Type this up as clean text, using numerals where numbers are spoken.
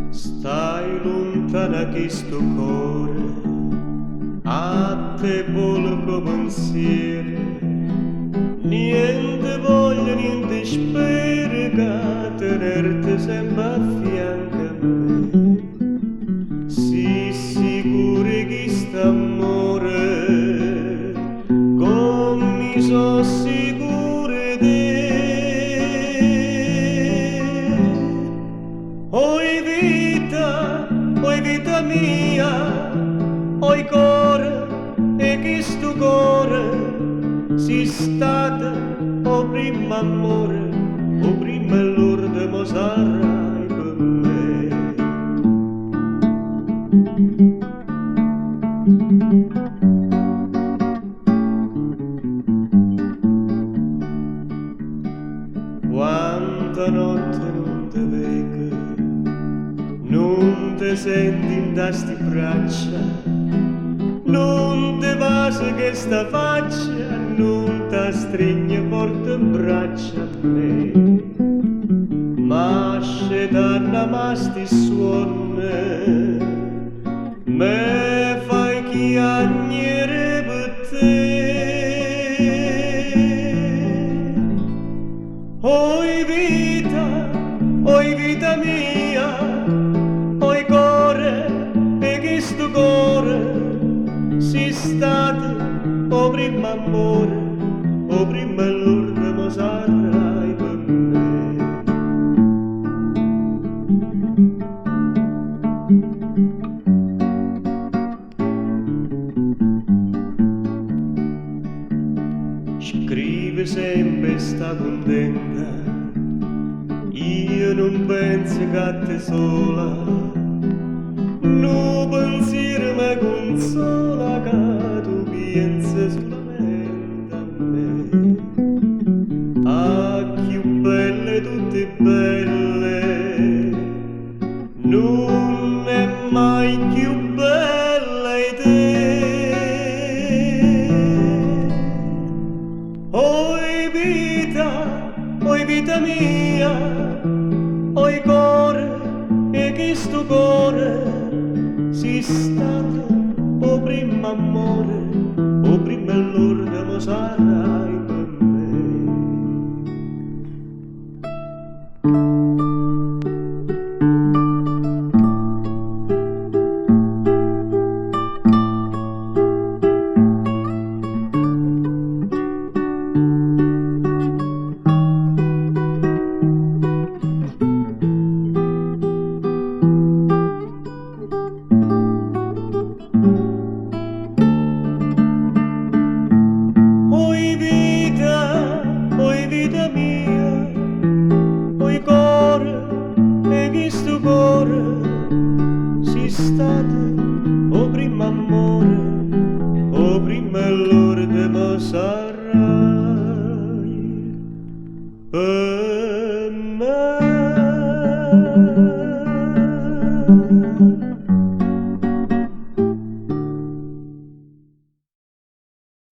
Stai lontana che sto cuore a te volgo pensiero, niente voglio, niente spero che tenerti sempre a fianco a me. Sii sicuro che st'amore come so sicuro di te. Oi vita mia, oi cuore, e che sto cuore si stato o primo amore, o prima l'orde mo sarai per me. Quanta notte non te vedo, non te senti in tasti braccia, non te passa che sta faccia, non te stringe forte in braccia a me. Ma se danna masti suonne, me fai chiagnere per te. Oi vita mia, oi cuore, e che sto cuore si stato o prima amore, o prima l'urde mo sarai per me. Scrive sempre sta contenta, io non penso che te sola, no pensiero mi consola che tu pensi solamente a me. Ah, più belle tutte belle, non è mai più bella di te. Oi vita mia, oi cuore, e che sto cuore si stato o prima amore, o prima l'orde mo sarai per me. Oi vita mia, oi cuore, e che sto cuore si stato o prima amore, o prima l'orde mo sarai per me.